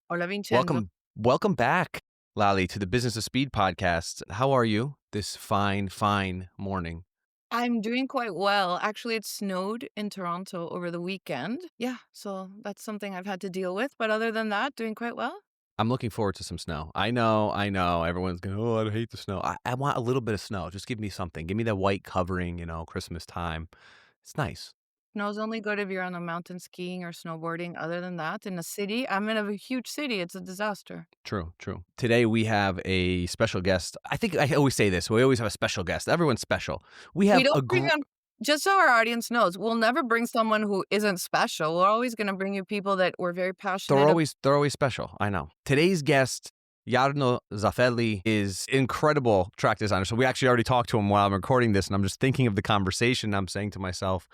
Hola, Vincenzo. Welcome back, Lali, to the Business of Speed podcast. How are you this fine morning? I'm doing quite well. Actually, it snowed in Toronto over the weekend. Yeah, so that's something I've had to deal with. But other than that, doing quite well. I'm looking forward to some snow. I know. Everyone's going, oh, I hate the snow. I want a little bit of snow. Just give me something. Give me that white covering, Christmas time. It's nice. Snow's only good if you're on the mountain skiing or snowboarding. Other than that, in a city, I'm in a huge city. It's a disaster. True. Today we have a special guest. I think I always say this. We always have a special guest. Everyone's special. We We have don't bring on, just so our audience knows, we'll never bring someone who isn't special. We're always going to bring you people that we're very passionate about. They're always special. I know. Today's guest, Jarno Zaffelli, is incredible track designer. So we actually already talked to him while I'm recording this, and I'm just thinking of the conversation. I'm saying to myself,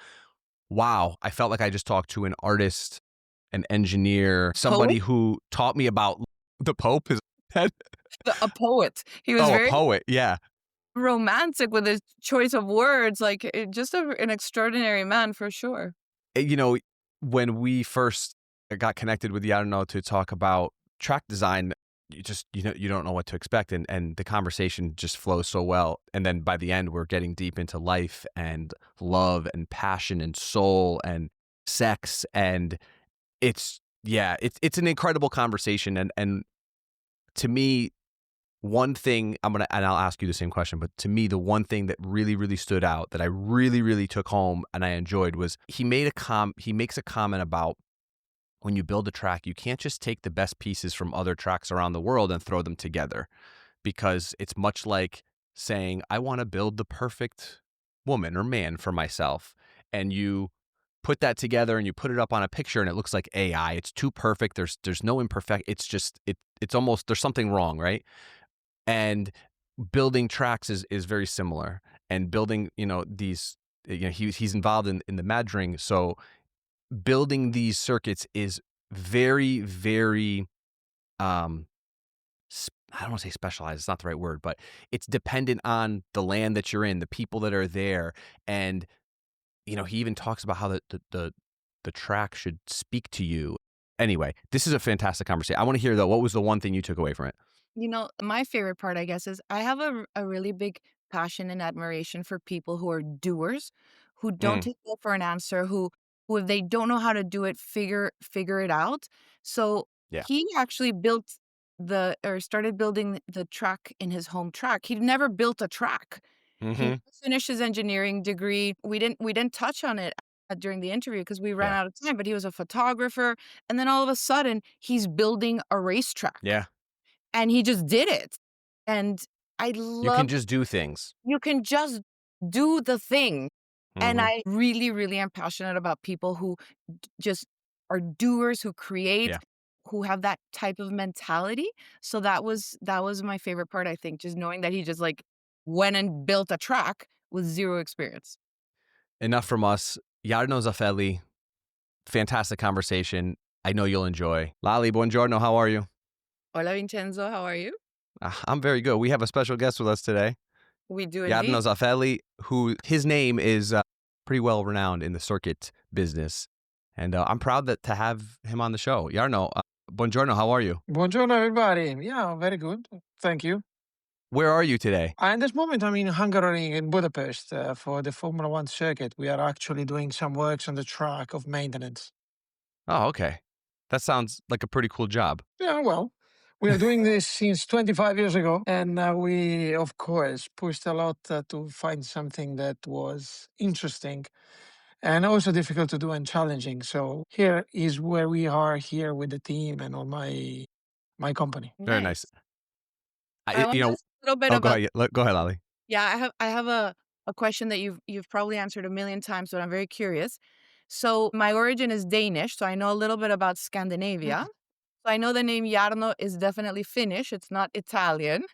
wow, I felt like I just talked to an artist, an engineer, somebody Poet? who taught me about the Pope. Is that? A poet. He was Oh, a very poet. Yeah. romantic with his choice of words, like, just an extraordinary man for sure. You know, when we first got connected with Jarno to talk about track design, you don't know what to expect, and the conversation just flows so well. And then by the end, we're getting deep into life and love and passion and soul and sex, and it's an incredible conversation. And to me, one thing and I'll ask you the same question, but to me, the one thing that really stood out that I really took home and I enjoyed was he makes a comment about when you build a track, you can't just take the best pieces from other tracks around the world and throw them together, because it's much like saying, I want to build the perfect woman or man for myself. And you put that together and you put it up on a picture and it looks like AI. It's too perfect. There's no imperfect. It's just, it's almost, there's something wrong, right? And building tracks is very similar. And building, these, he's involved in the Madring. So building these circuits is very, um, I don't want to say specialized. It's not the right word, but it's dependent on the land that you're in, the people that are there. And, he even talks about how the track should speak to you. Anyway, this is a fantastic conversation. I want to hear, though, what was the one thing you took away from it? My favorite part, I guess, is I have a really big passion and admiration for people who are doers, who don't Mm, take no for an answer, who if they don't know how to do it, figure it out. So yeah. he actually built the or started building the track in his home track. He'd never built a track. He Mm-hmm. finished his engineering degree. We didn't touch on it during the interview because we ran Yeah. out of time, but he was a photographer, and then all of a sudden he's building a racetrack. Yeah. And he just did it. And I You can love just do things. you can just do the thing. And Mm-hmm. I really am passionate about people who just are doers, who create, Yeah. who have that type of mentality. So that was my favorite part, I think, just knowing that he just, like, went and built a track with 0 experience. Enough from us. Jarno Zaffelli, fantastic conversation. I know you'll enjoy. Lali, buongiorno. How are you? Hola, Vincenzo, how are you? I'm very good. We have a special guest with us today, We do Jarno indeed. Zaffelli, who his name is pretty well renowned in the circuit business. And I'm proud to have him on the show. Jarno, buongiorno. How are you? Buongiorno, everybody. Yeah, very good. Thank you. Where are you today? In this moment, I'm in Hungary, in Budapest, for the Formula One circuit. We are actually doing some works on the track of maintenance. Oh, okay. That sounds like a pretty cool job. Yeah, well, we are doing this since 25 years ago, and we, of course, pushed a lot to find something that was interesting and also difficult to do and challenging. So here is where we are here with the team and all my company. Very nice. Nice. I wanna ask a little bit Oh, go about. ahead. Go ahead, Lali. Yeah, I have a question that you've probably answered a million times, but I'm very curious. So my origin is Danish, so I know a little bit about Scandinavia. So I know the name Jarno is definitely Finnish, it's not Italian.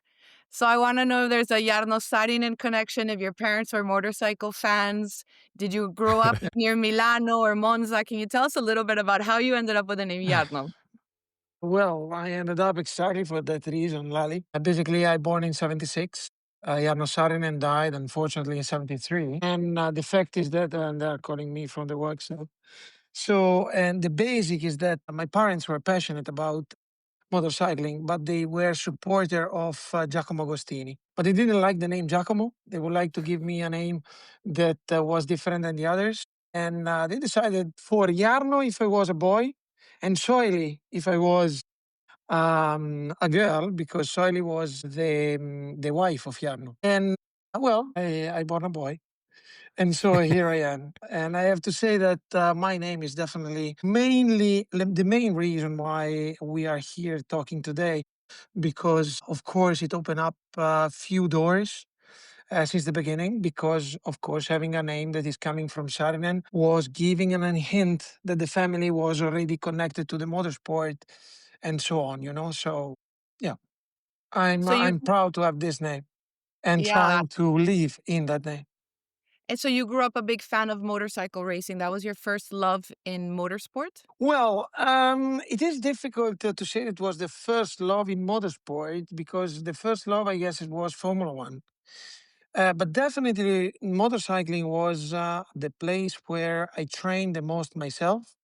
So I wanna know if there's a Jarno Saarinen connection, if your parents were motorcycle fans. Did you grow up near Milano or Monza? Can you tell us a little bit about how you ended up with the name Jarno? Well, I ended up exactly for that reason, Lali. Basically, I born in 76. Jarno Saarinen died, unfortunately, in 73. And the fact is that, and they're calling me from the workshop. So, and the basic is that my parents were passionate about motorcycling, but they were supporter of Giacomo Agostini. But they didn't like the name Giacomo. They would like to give me a name that was different than the others. And they decided for Jarno if I was a boy, and Soili if I was a girl, because Soili was the wife of Jarno. And well, I born a boy. And so here I am. And I have to say that my name is definitely mainly the main reason why we are here talking today, because of course it opened up a few doors since the beginning, because of course having a name that is coming from Saarinen was giving a hint that the family was already connected to the motorsport and so on, you know. So yeah, So you I'm proud to have this name and yeah. trying to live in that name. And so you grew up a big fan of motorcycle racing. That was your first love in motorsport? Well, it is difficult to say it was the first love in motorsport, because the first love, I guess, it was Formula One. But definitely, motorcycling was the place where I trained the most myself,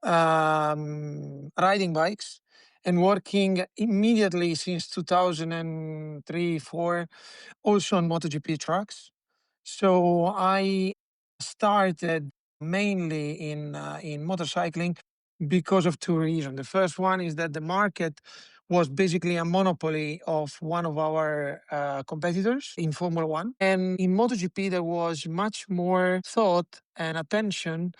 riding bikes and working immediately since 2003 4 also on MotoGP trucks. So I started mainly in motorcycling because of two reasons. The first one is that the market was basically a monopoly of one of our competitors in Formula One, and in MotoGP there was much more thought and attention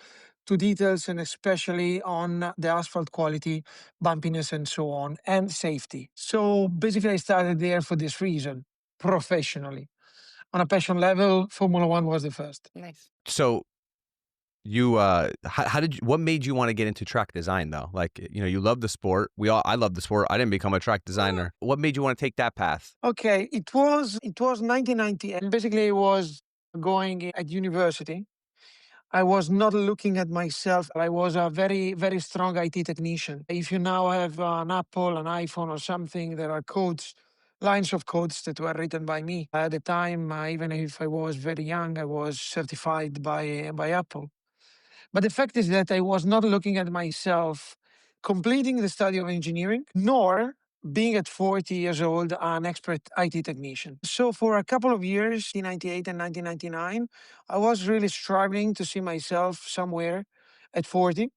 to details, and especially on the asphalt quality, bumpiness, and so on, and safety. So basically, I started there for this reason professionally. On a passion level, Formula One was the first. Nice. So you how did you, what made you want to get into track design though? Like, you know, you love the sport. I love the sport. I didn't become a track designer. What made you want to take that path? Okay, it was 1990, and basically I was going at university. I was not looking at myself. I was a very strong IT technician. If you now have an Apple, an iPhone, or something, there are codes, lines of codes that were written by me. At the time, even if I was very young, I was certified by Apple. But the fact is that I was not looking at myself completing the study of engineering, nor being at 40 years old an expert IT technician. So for a couple of years, in 98 and 1999, I was really struggling to see myself somewhere at 40.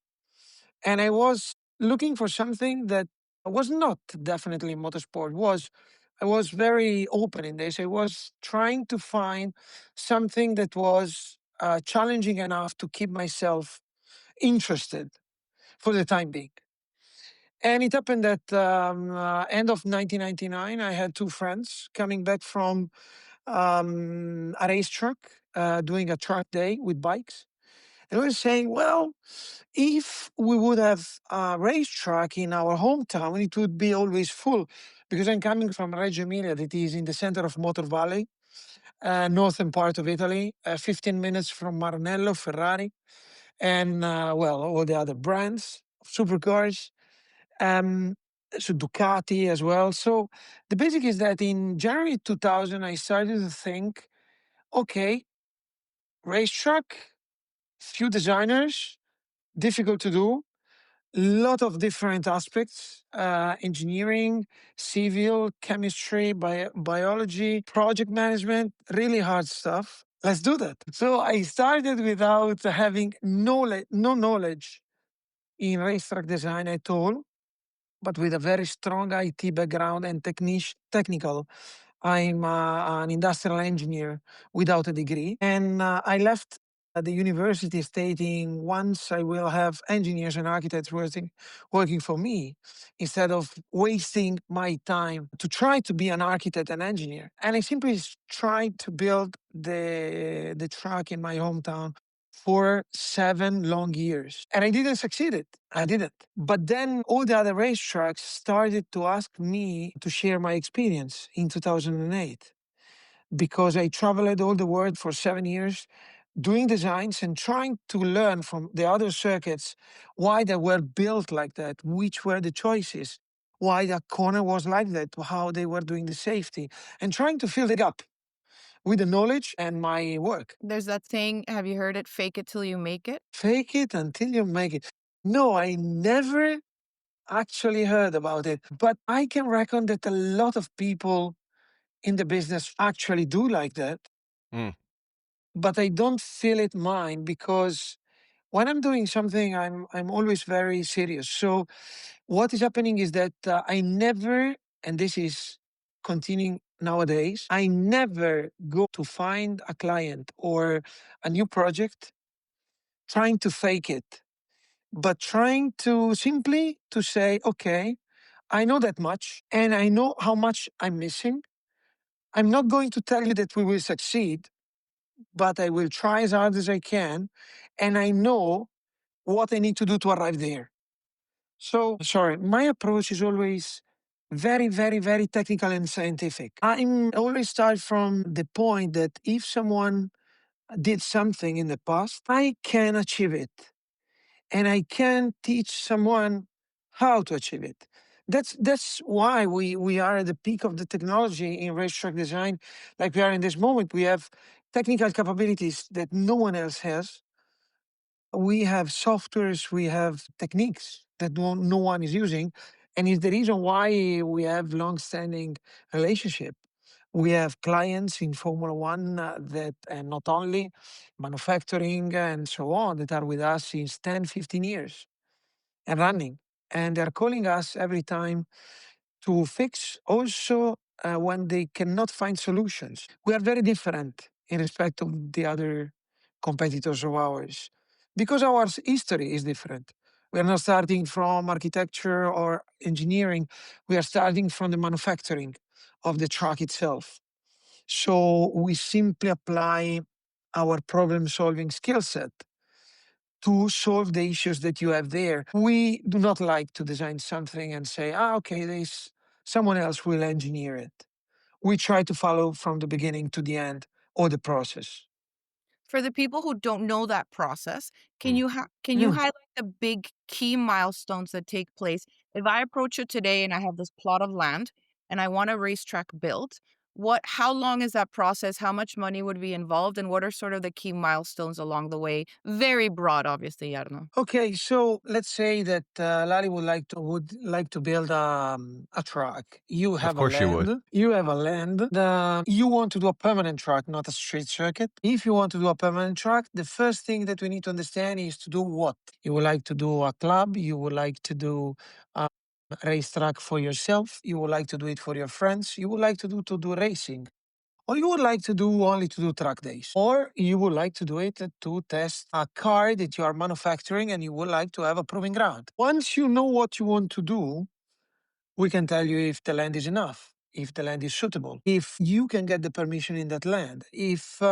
And I was looking for something that was not definitely motorsport. I was very open in this. I was trying to find something that was challenging enough to keep myself interested for the time being. And it happened that end of 1999, I had two friends coming back from a racetrack, doing a track day with bikes. And we were saying, well, if we would have a racetrack in our hometown, it would be always full. Because I'm coming from Reggio Emilia, that is in the center of Motor Valley, northern part of Italy, 15 minutes from Maranello, Ferrari, and well, all the other brands of supercars. Um, so Ducati as well. So the basic is that in January 2000, I started to think, okay, racetrack, few designers, difficult to do, lot of different aspects, engineering, civil, chemistry, biology, project management, really hard stuff. Let's do that. So I started without having no knowledge in racetrack design at all, but with a very strong IT background and technical. I'm an industrial engineer without a degree. And I left the university stating once I will have engineers and architects working for me instead of wasting my time to try to be an architect and engineer. And I simply tried to build the track in my hometown for 7 long years. And I didn't succeed it. I didn't. But then all the other racetracks started to ask me to share my experience in 2008, because I traveled all the world for 7 years doing designs and trying to learn from the other circuits why they were built like that, which were the choices, why the corner was like that, how they were doing the safety, and trying to fill the gap with the knowledge and my work. There's that saying, have you heard it? Fake it till you make it. Fake it until you make it. No, I never actually heard about it, but I can reckon that a lot of people in the business actually do like that. Mm. But I don't feel it mine because when I'm doing something, I'm always very serious. So what is happening is that I never, and this is continuing nowadays, I never go to find a client or a new project trying to fake it, but trying to simply to say, okay, I know that much and I know how much I'm missing. I'm not going to tell you that we will succeed, but I will try as hard as I can. And I know what I need to do to arrive there. So, sorry, my approach is always very, very, very technical and scientific. I'm always start from the point that if someone did something in the past, I can achieve it and I can teach someone how to achieve it. That's why we are at the peak of the technology in racetrack design, like we are in this moment. We have technical capabilities that no one else has. We have softwares, we have techniques that no one is using, and it's the reason why we have long-standing relationship. We have clients in Formula One that, and not only manufacturing and so on, that are with us since 10, 15 years and running. And they're calling us every time to fix also when they cannot find solutions. We are very different in respect of the other competitors of ours because our history is different. We are not starting from architecture or engineering, we are starting from the manufacturing of the truck itself. So we simply apply our problem solving skill set to solve the issues that you have there. We do not like to design something and say, okay, there's someone else will engineer it. We try to follow from the beginning to the end or the process. For the people who don't know that process, Mm. can you highlight the big key milestones that take place? If I approach you today and I have this plot of land and I want a racetrack built, how long is that process? How much money would be involved? And what are sort of the key milestones along the way? Very broad, obviously, Jarno. Okay, so let's say that Lali would like to build a truck. You Of have a course you would. land. You have a land. You want to do a permanent truck, not a street circuit. If you want to do a permanent truck, the first thing that we need to understand is to do what you would like to do. A club. You would like to do a racetrack for yourself. You would like to do it for your friends. You would like to do racing. Or you would like to do only to do track days. Or you would like to do it to test a car that you are manufacturing and you would like to have a proving ground. Once you know what you want to do, we can tell you if the land is enough, if the land is suitable, if you can get the permission in that land, if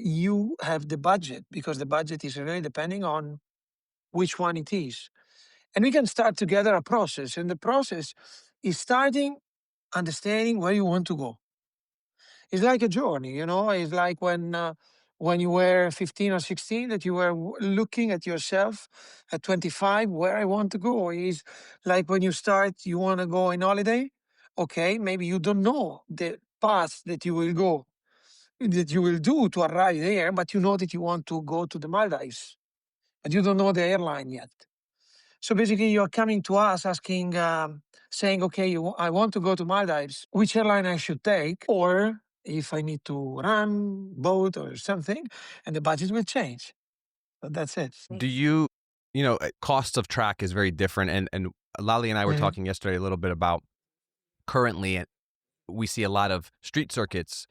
you have the budget, because the budget is really depending on which one it is. And we can start together a process. And the process is starting understanding where you want to go. It's like a journey, you know. It's like when you were 15 or 16 that you were looking at yourself at 25 where I want to go. Is like when you start, you want to go on holiday. Okay, maybe you don't know the path that you will go, that you will do to arrive there, but you know that you want to go to the Maldives, but you don't know the airline yet. So basically, you're coming to us asking, saying, okay, I want to go to Maldives, which airline I should take, or if I need to run, boat, or something, and the budget will change. So that's it. Do cost of track is very different. And Lali and I were Mhm. talking yesterday a little bit about currently we see a lot of street circuits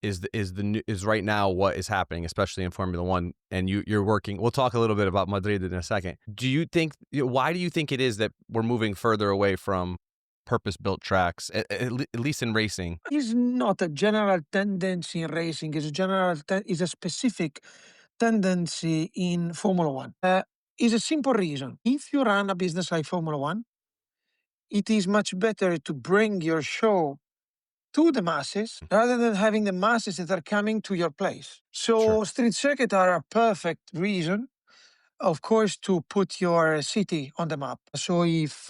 is right now what is happening, especially in Formula One. And you're working. We'll talk a little bit about Madrid in a second. Why do you think it is that we're moving further away from purpose-built tracks, at least in racing? It's not a general tendency in racing. It's a specific tendency in Formula One. It's a simple reason. If you run a business like Formula One, it is much better to bring your show to the masses rather than having the masses that are coming to your place. Sure. So street circuit are a perfect reason, of course, to put your city on the map. So if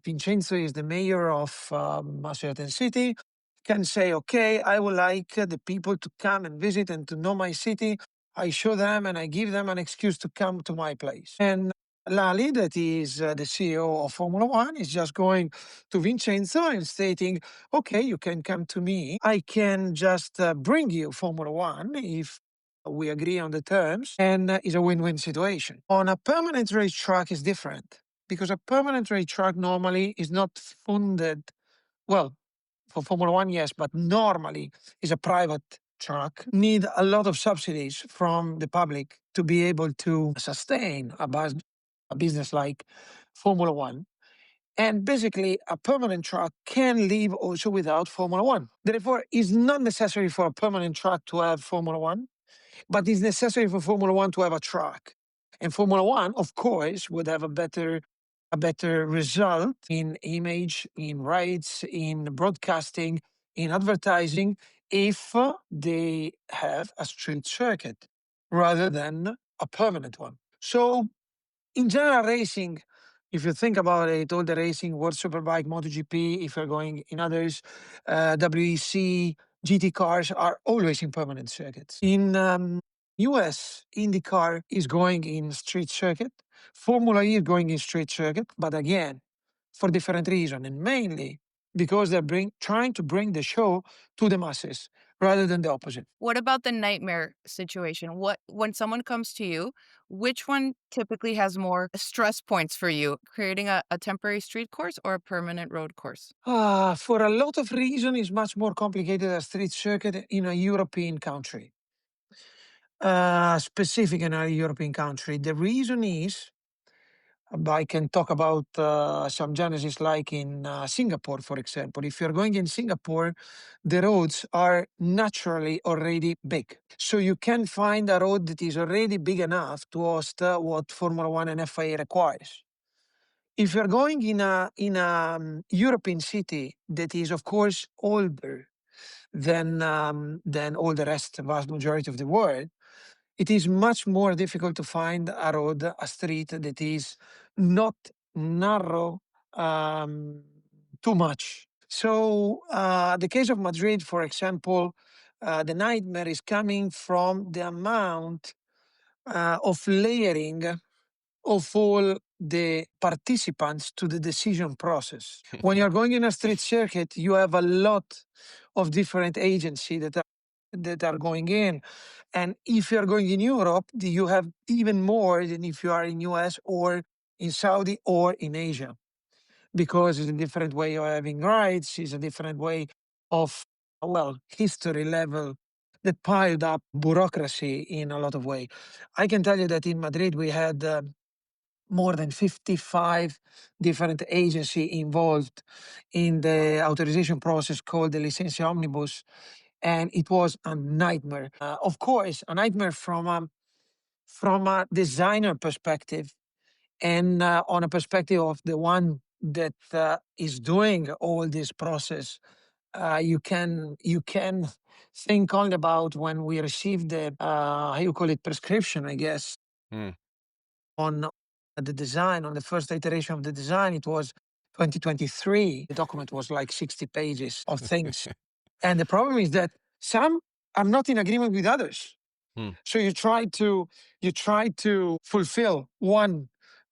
Vincenzo is the mayor of a certain city, can say, okay, I would like the people to come and visit and to know my city. I show them and I give them an excuse to come to my place. And Lali, that is the CEO of Formula One, is just going to Vincenzo and stating, okay, you can come to me. I can just bring you Formula One if we agree on the terms, and it's a win-win situation. On a permanent racetrack is different because a permanent racetrack normally is not funded. Well, for Formula One, yes, but normally is a private track. Need a lot of subsidies from the public to be able to sustain a business like Formula One. And basically, a permanent track can live also without Formula One. Therefore, it's not necessary for a permanent track to have Formula One, but it's necessary for Formula One to have a track. And Formula One, of course, would have a better result in image, in rights, in broadcasting, in advertising, if they have a street circuit rather than a permanent one. So in general racing, if you think about it, all the racing, World Superbike, MotoGP, if you're going in others, WEC, GT cars are always in permanent circuits. In US, IndyCar is going in street circuit. Formula E is going in street circuit, but again, for different reasons, and mainly because they're trying to bring the show to the masses rather than the opposite. What about the nightmare situation? What when someone comes to you, which one typically has more stress points for you, creating a temporary street course or a permanent road course? For a lot of reasons, it's much more complicated a street circuit in a European country, specific in a European country. The reason is, I can talk about some genesis like in Singapore, for example. If you're going in Singapore, the roads are naturally already big. So you can find a road that is already big enough to host what Formula One and FIA requires. If you're going in a European city that is, of course, older than all the rest, vast majority of the world, it is much more difficult to find a road, a street that is not narrow too much. So, the case of Madrid, for example, the nightmare is coming from the amount of layering of all the participants to the decision process. When you're going in a street circuit, you have a lot of different agencies that are going in. And if you're going in Europe, you have even more than if you are in US or in Saudi or in Asia, because it's a different way of having rights, it's a different way of, well, history level that piled up bureaucracy in a lot of way. I can tell you that in Madrid we had more than 55 different agencies involved in the authorization process called the Licencia Omnibus, and it was a nightmare. Of course, a nightmare from a designer perspective, and on a perspective of the one that is doing all this process. You can think only about when we received the how you call it, prescription, I guess, Hmm. on the design, on the first iteration of the design. It was 2023. The document was like 60 pages of things. And the problem is that some are not in agreement with others. Hmm. So you try to fulfill one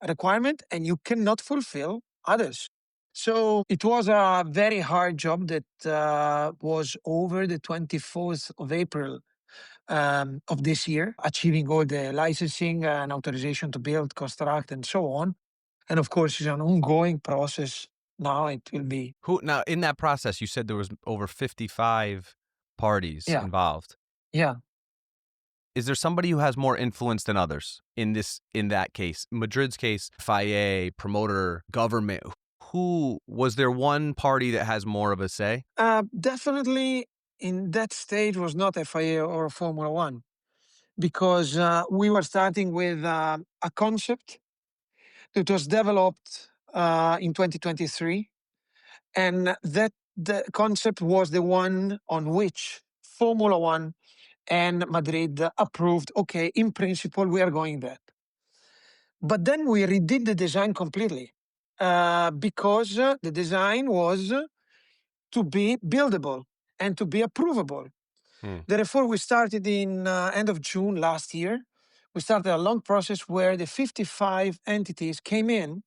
requirement and you cannot fulfill others. So it was a very hard job that was over the 24th of April of this year, achieving all the licensing and authorization to build, construct, and so on. And of course, it's an ongoing process. Now it will be. Who now in that process? You said there was over 55 parties Yeah, involved. yeah. Is there somebody who has more influence than others in that case? Madrid's case, FIA, promoter, government. Who was there one party that has more of a say? Definitely in that stage was not FIA or Formula One, because we were starting with a concept that was developed in 2023. And that the concept was the one on which Formula One and Madrid approved, okay, in principle, we are going that. But then we redid the design completely because the design was to be buildable and to be approvable. Hmm. Therefore, we started in end of June last year We started a long process where the 55 entities came in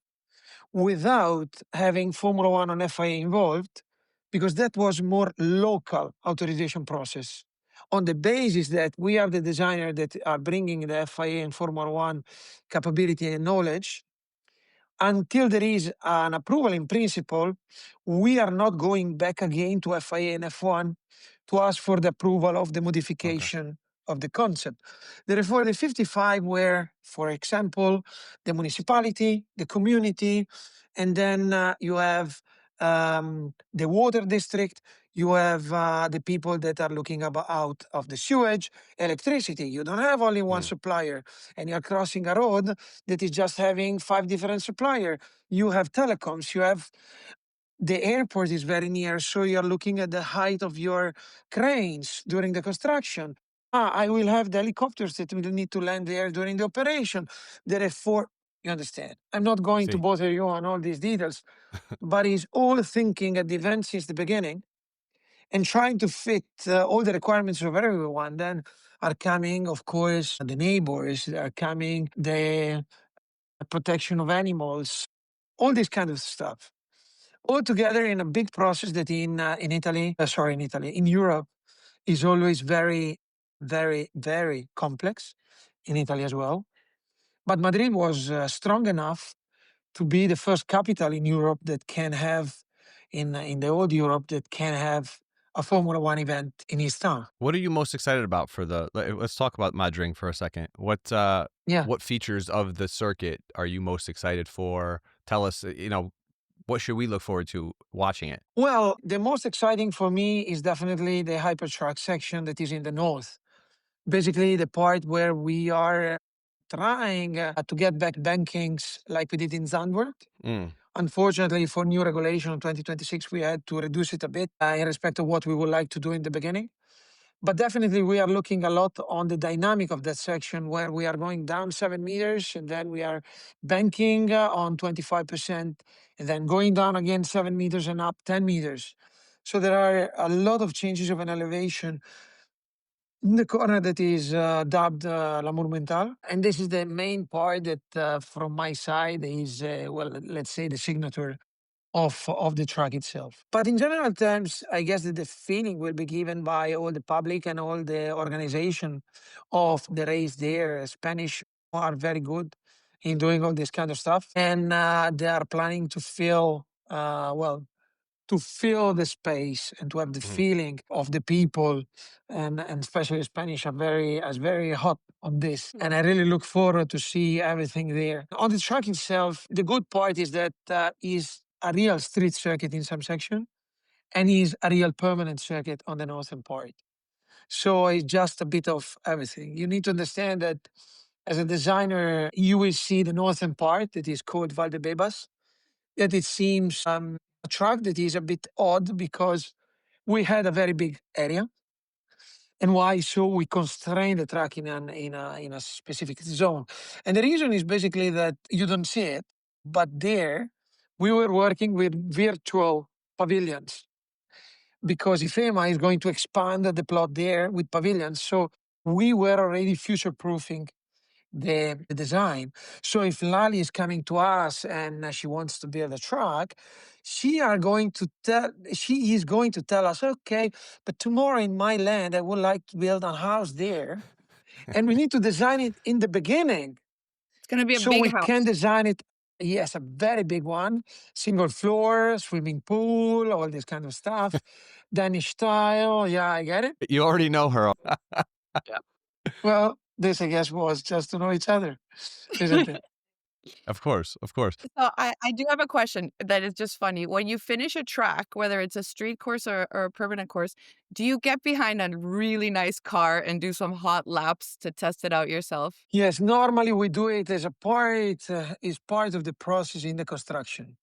without having Formula One and FIA involved, because that was more local authorization process. On the basis that we are the designer that are bringing the FIA and Formula One capability and knowledge, until there is an approval in principle, we are not going back again to FIA and F1 to ask for the approval of the Okay. modification of the concept. Therefore, the 55 were, for example, the municipality, the community, and then you have the water district, you have the people that are looking about out of the sewage, electricity. You don't have only one Mm, supplier, and you're crossing a road that is just having five different supplier. You have telecoms, you have the airport is very near, so you're looking at the height of your cranes during the construction. I will have the helicopters that will need to land there during the operation. Therefore, you understand. I'm not going to see. bother you on all these details, but he's all thinking at the event since the beginning and trying to fit all the requirements of everyone. Then are coming, of course, the neighbors, are coming the protection of animals, all this kind of stuff all together in a big process that in Italy, sorry, in Italy, in Europe, is always very, very, very complex. In Italy as well, but Madrid was strong enough to be the first capital in Europe that can have, in the old Europe, that can have a Formula One event in his town. What are you most excited about for let's talk about Madring for a second. Yeah. What features of the circuit are you most excited for? Tell us, what should we look forward to watching it? Well, the most exciting for me is definitely the hypertrack section that is in the north. Basically, the part where we are trying to get back bankings like we did in Zandvoort. Mm, Unfortunately, for new regulation in 2026, we had to reduce it a bit in respect of what we would like to do in the beginning. But definitely, we are looking a lot on the dynamic of that section where we are going down 7 meters and then we are banking on 25% and then going down again 7 meters and up 10 meters. So there are a lot of changes of an elevation in the corner that is dubbed La Monumental. And this is the main part that, from my side, is, well, let's say the signature of the track itself. But in general terms, I guess that the feeling will be given by all the public and all the organization of the race there. Spanish are very good in doing all this kind of stuff. And they are planning to fill, to fill the space and to have the mm. feeling of the people and especially Spanish are very hot on this. And I really look forward to see everything there. On the track itself, the good part is that is a real street circuit in some section and is a real permanent circuit on the northern part. So it's just a bit of everything. You need to understand that as a designer, you will see the northern part that is called Valdebebas, that it seems a track that is a bit odd because we had a very big area. And why? So we constrain the track in a specific zone. And the reason is basically that you don't see it, but there we were working with virtual pavilions because IFEMA is going to expand the plot there with pavilions. So we were already future proofing the design. So if Lali is coming to us and she wants to build a truck, she is going to tell us, okay, but tomorrow in my land I would like to build a house there, and we need to design it in the beginning It's gonna be a so big we can house. design it. Yes, a very big one, single floor, swimming pool, all this kind of stuff, Danish style. Yeah, I get it. You already know her. Well, this I guess was just to know each other, isn't it? Of course, of course. So I do have a question that is just funny. When you finish a track, whether it's a street course or a permanent course, do you get behind a really nice car and do some hot laps to test it out yourself? Yes, normally we do it as a part, is part of the process in the construction.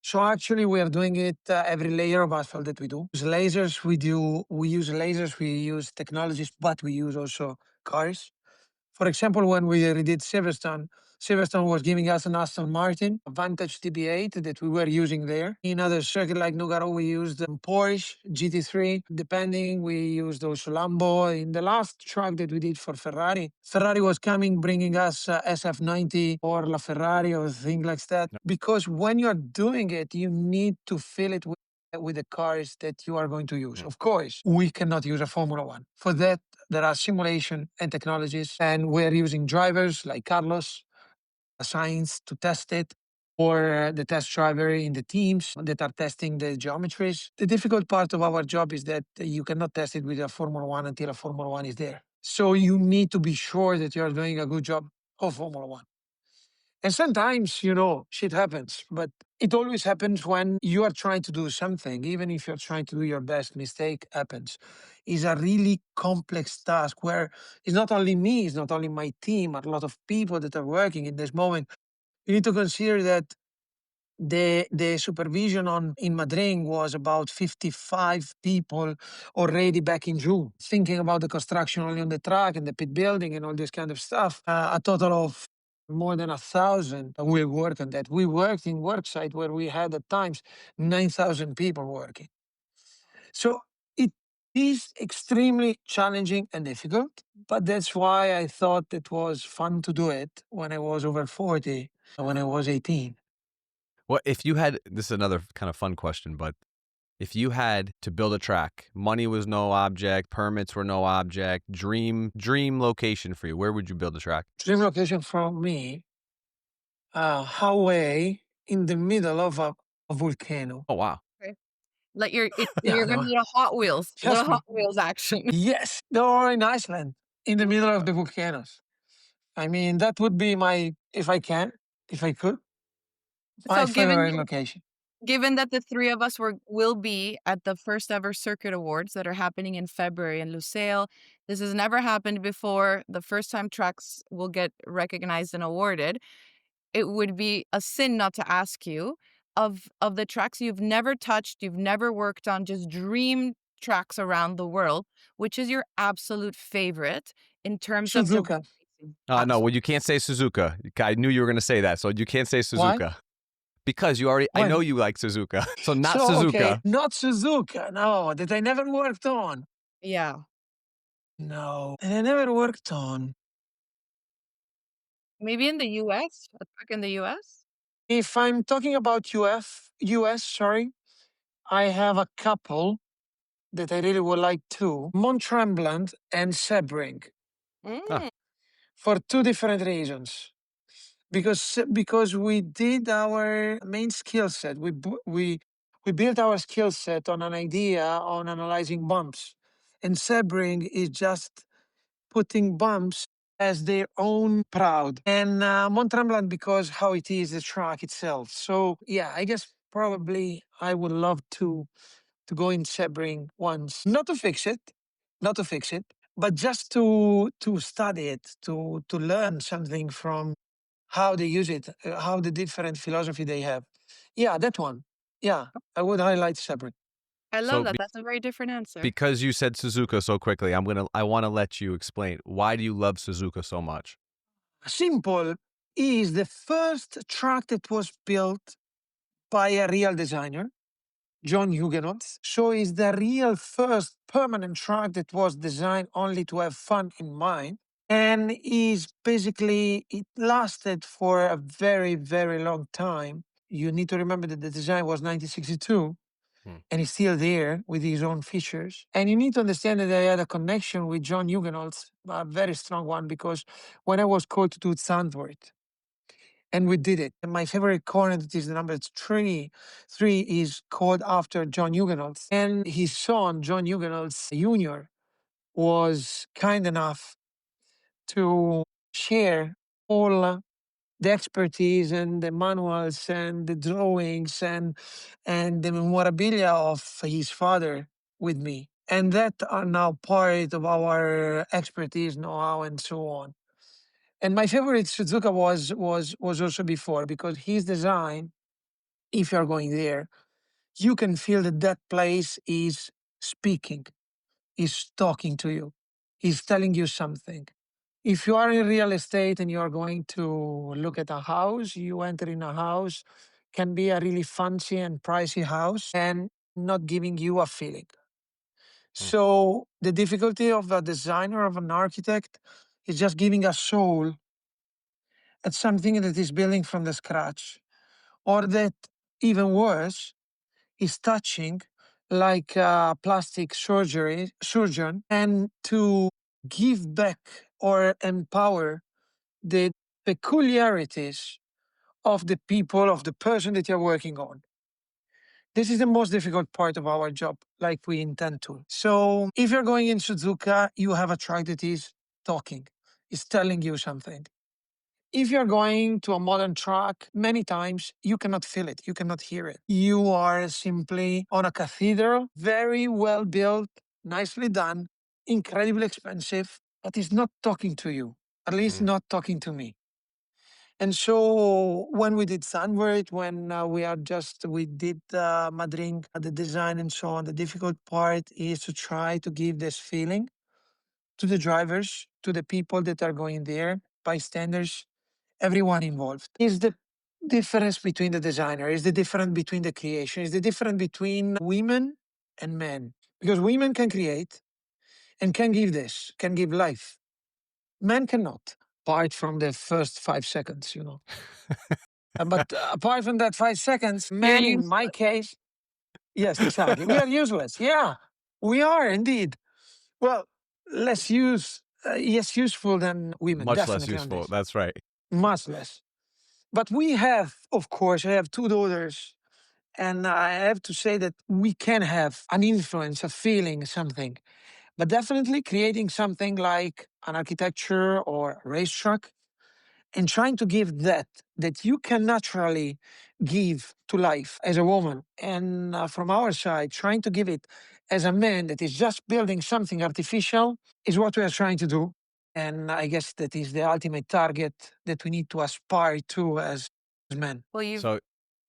So actually, we are doing it every layer of asphalt that we do. We use lasers, we use technologies, but we use also cars. For example, when we redid Silverstone, Silverstone was giving us an Aston Martin, a Vantage TB8 that we were using there. In other circuit like Nogaro, we used Porsche GT3. Depending, we used also Lambo. In the last track that we did for Ferrari, Ferrari was coming, bringing us SF90 or LaFerrari or things like that. Because when you're doing it, you need to fill it with the cars that you are going to use. Of course, we cannot use a Formula One. For that, there are simulation and technologies, and we're using drivers like Carlos Sainz to test it, or the test driver in the teams that are testing the geometries. The difficult part of our job is that you cannot test it with a Formula One until a Formula One is there. So you need to be sure that you're doing a good job of Formula One. And sometimes, shit happens, but it always happens when you are trying to do something, even if you're trying to do your best, mistake happens. It's a really complex task where it's not only me, it's not only my team, a lot of people that are working in this moment. You need to consider that the supervision on in Madring was about 55 people already back in June, thinking about the construction only on the track and the pit building and all this kind of stuff. A total of more than 1,000 will work on that. We worked in worksite where we had at times 9,000 people working. So it is extremely challenging and difficult, but that's why I thought it was fun to do it when I was over 40, when I was 18. What if you had, this is another kind of fun question, but if you had to build a track, money was no object, permits were no object, dream location for you, where would you build a track? Dream location for me, Hawaii in the middle of a volcano. Oh wow. Okay. Like Yeah, you're gonna no, do a little trust Hot me. Wheels action. Yes, or in Iceland, in the middle of the volcanoes. I mean, that would be my, if I can, if I could, my So favorite location. given that the three of us will be at the first ever circuit awards that are happening in February in Lusail, this has never happened before. The first time tracks will get recognized and awarded. It would be a sin not to ask you of the tracks you've never touched, you've never worked on, just dream tracks around the world, which is your absolute favorite in terms of the Suzuka. No, Abs- well, you can't say Suzuka. I knew you were going to say that, so you can't say Why? Suzuka because I know When? you like Suzuka, so not So, okay, Suzuka. not Suzuka. No, that I never worked on. Yeah. No, that I never worked on. Maybe in the US, a track in the US? If I'm talking about US, sorry, I have a couple that I really would like to. Mont Tremblant and Sebring Huh. Mm. for two different reasons. Because we did our main skill set. We built our skill set on an idea on analyzing bumps. And Sebring is just putting bumps as their own proud. And Mont Tremblant because how it is the track itself. So yeah, I guess probably I would love to go in Sebring once, not to fix it, but just to study it, to learn something from how they use it, how the different philosophy they have. Yeah, that one. Yeah, I would highlight Sebring. I love So that. That's a very different answer. because you said Suzuka so quickly, I want to let you explain why do you love Suzuka so much? Simple is the first track that was built by a real designer, John Huguenot. So it's the real first permanent track that was designed only to have fun in mind. And is basically, it lasted for a very, very long time. You need to remember that the design was 1962 Hmm. and it's still there with his own features. And you need to understand that I had a connection with John Huguenot, a very strong one, because when I was called to do Zandvoort, and we did it. And my favorite corner that is the number three. Three is called after John Huguenot. And his son, John Huguenot Jr., was kind enough to share all the expertise and the manuals and the drawings and the memorabilia of his father with me. And that are now part of our expertise, know-how, and so on. And my favorite Suzuka was also before because his design, if you're going there, you can feel that that place is speaking, is talking to you, is telling you something. If you are in real estate and you are going to look at a house, you enter in a house, can be a really fancy and pricey house and not giving you a feeling. Hmm. So the difficulty of a designer, of an architect, is just giving a soul at something that is building from the scratch, or that, even worse, is touching like a plastic surgeon, and to give back or empower the peculiarities of the people, of the person that you're working on. This is the most difficult part of our job, like we intend to. So if you're going in Suzuka, you have a truck that is talking, is telling you something. If you're going to a modern truck, many times you cannot feel it, you cannot hear it. You are simply on a cathedral, very well built, nicely done, incredibly expensive, but it's not talking to you, at least Mm. not talking to me. And so when we did Zandvoort, when we did Madring, the design and so on, the difficult part is to try to give this feeling to the drivers, to the people that are going there, bystanders, everyone involved. Is the difference between the designer, is the difference between the creation, is the difference between women and men. Because women can create and can give this, can give life. Men cannot, apart from the first 5 seconds, you know. But apart from that 5 seconds, You're men, in used my to it. case, yes, exactly. We are useless. Yeah, we are indeed. Well, yes, useful than women, Much less definitely on useful. this. That's right. Much less. But we have, of course, I have two daughters, and I have to say that we can have an influence, a feeling, something. But definitely creating something like an architecture or a racetrack and trying to give that you can naturally give to life as a woman, and from our side trying to give it as a man that is just building something artificial, is what we are trying to do. And I guess that is the ultimate target that we need to aspire to as men. Well, you've So,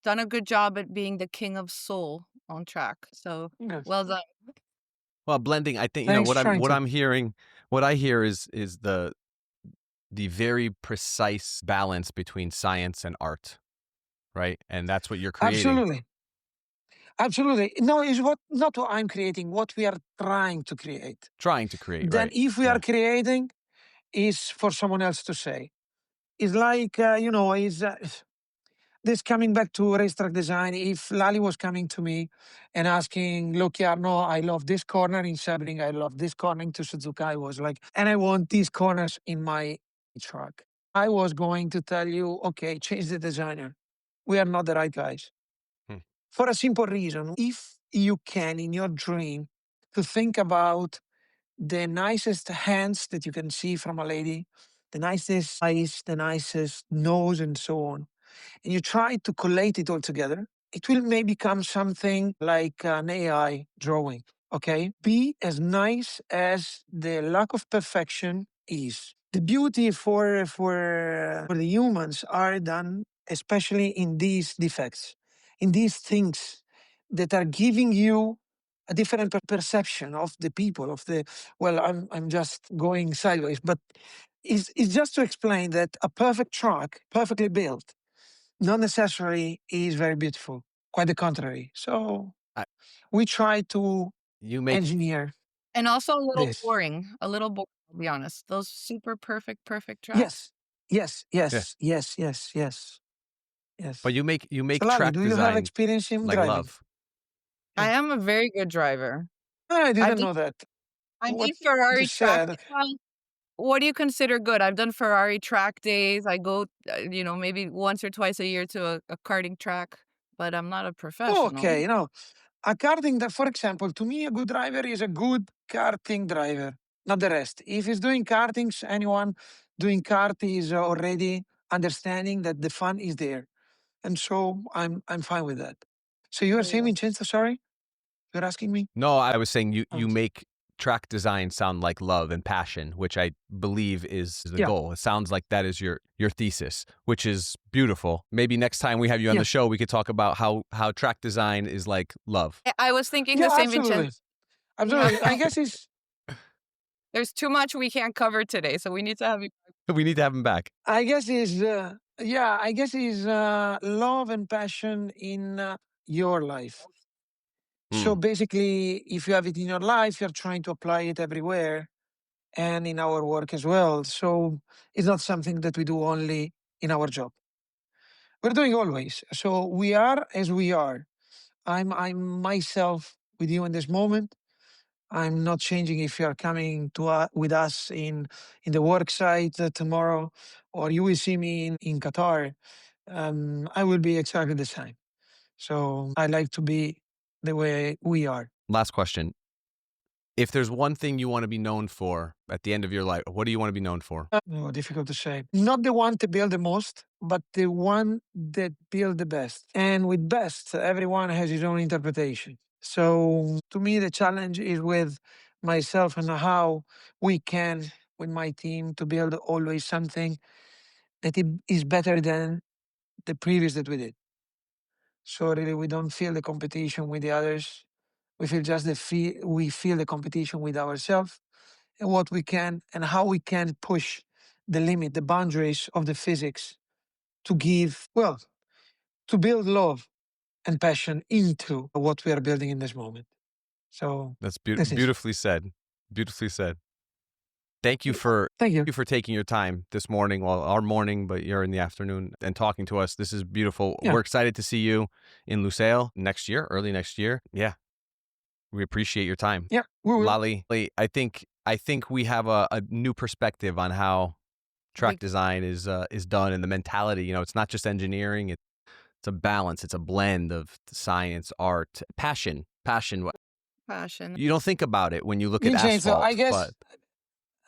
done a good job at being the king of soul on track. So Yes. well done. well, blending, I think, Thanks, trying what to. I'm hearing, what I hear is the very precise balance between science and art, right? And that's what you're creating, Absolutely. Absolutely. No, is what not what I'm creating, what we are trying to create. trying to create, Then right? if we are Yeah. creating, is for someone else to say. It's like, is this coming back to racetrack design. If Lali was coming to me and asking, look, Jarno, I love this corner in Sebring, I love this corner to Suzuka, I was like, and I want these corners in my truck. I was going to tell you, okay, change the designer. We are not the right guys. Hmm. For a simple reason, if you can, in your dream, to think about the nicest hands that you can see from a lady, the nicest eyes, the nicest nose, and so on, and you try to collate it all together, it will maybe become something like an AI drawing. Okay? Be as nice as the lack of perfection is. The beauty for the humans are done, especially in these defects, in these things that are giving you a different perception of the people, of the, well, I'm just going sideways, but it's just to explain that a perfect truck, perfectly built, not necessarily is very beautiful. Quite the contrary. So I, we try to you make, engineer And also a little this. boring. A little boring, I'll be honest. Those super perfect tracks. Yes, yes, yeah, yes, yes, yes, yes, but yes. you So, make Lali, track do you have design experience in like driving? love. I Yeah. am a very good driver. I I've didn't done know that. I What mean you Ferrari track. said. Okay. Well, what do you consider good? I've done Ferrari track days. I go, maybe once or twice a year to a karting track, but I'm not a professional. Okay, a karting, for example, to me, a good driver is a good karting driver, not the rest. If he's doing kartings, anyone doing kart is already understanding that the fun is there. And so I'm fine with that. So you are saying, Yeah. Vincenzo, sorry? You're asking me? No, I was saying Oh. you make track design sound like love and passion, which I believe is the Yeah, goal. It sounds like that is your thesis, which is beautiful. Maybe next time we have you on yeah, the show, we could talk about how track design is like love. I was thinking the yeah, same, Vincenzo. absolutely. You know, Absolutely. I guess it's There's too much we can't cover today, so we need to have you. We need to have him back. I guess is yeah, I guess is love and passion in your life. So Mm. basically, if you have it in your life, you're trying to apply it everywhere and in our work as well. So it's not something that we do only in our job. We're doing always. So we are as we are. I'm myself with you in this moment. I'm not changing if you are coming to with us in the work site tomorrow, or you will see me in Qatar. I will be exactly the same. So I like to be the way we are. Last question. If there's one thing you want to be known for at the end of your life, what do you want to be known for? Oh, difficult to say. Not the one to build the most, but the one that build the best. And with best, everyone has his own interpretation. So to me, the challenge is with myself and how we can, with my team, to build always something that is better than the previous that we did. So really, we don't feel the competition with the others. We feel just we feel the competition with ourselves and what we can and how we can push the limit, the boundaries of the physics to give, well, to build love and passion into what we are building in this moment. So That's this is. beautifully said. Beautifully said. Thank you for Thank you. taking your time this morning, well, our morning, but you're in the afternoon, and talking to us. This is beautiful. Yeah. We're excited to see you in Lusail next year, early next year. Yeah. We appreciate your time. Yeah, we will. Lali, I think we have a new perspective on how track design is done, and the mentality. You know, it's not just engineering. It's a balance. It's a blend of science, art, passion. Passion. You don't think about it when you look at Vincenzo, I asphalt, but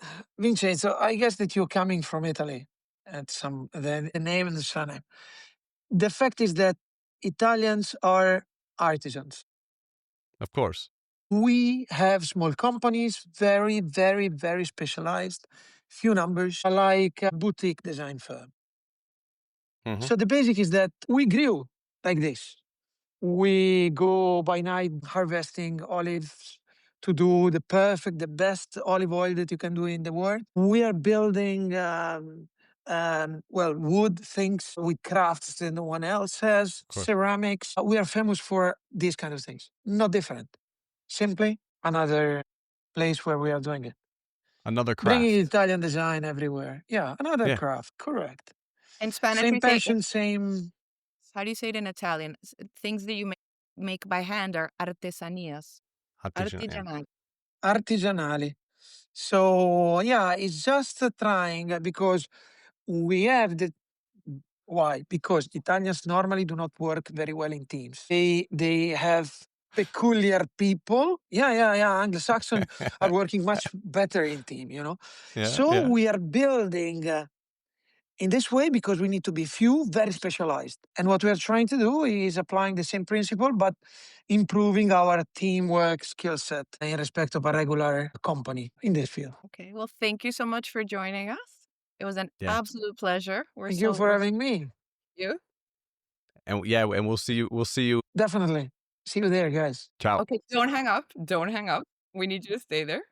guess Vincenzo, I guess that you're coming from Italy at the name and the surname. The fact is that Italians are artisans. of course. We have small companies, very, very, very specialized, few numbers, like a boutique design firm. Mhm. So the basic is that we grew like this. We go by night harvesting olives to do the best olive oil that you can do in the world. We are building, well, wood things with crafts that no one else has, Of course. ceramics. We are famous for these kind of things. Not different. Simply another place where we are doing it. Another Bringing craft. Italian design everywhere. Yeah, another Yeah. craft. Correct. In Spanish, Same we say, passion, same. how do you say it in Italian? Things that you make by hand are artesanías. Artisan, yeah. Artigianali. Artigianali. So yeah, it's just trying because we have the why? Because Italians normally do not work very well in teams. They have peculiar people. Yeah. Anglo-Saxon are working much better in team, you know. Yeah, So yeah. we are building in this way because we need to be few, very specialized. And what we are trying to do is applying the same principle, but improving our teamwork skill set in respect of a regular company in this field. Okay. Well, thank you so much for joining us. It was an Yeah. absolute pleasure. Thank you for having me. You. And yeah, and we'll see you. Definitely. See you there, guys. Ciao. Okay. Don't hang up. Don't hang up. We need you to stay there.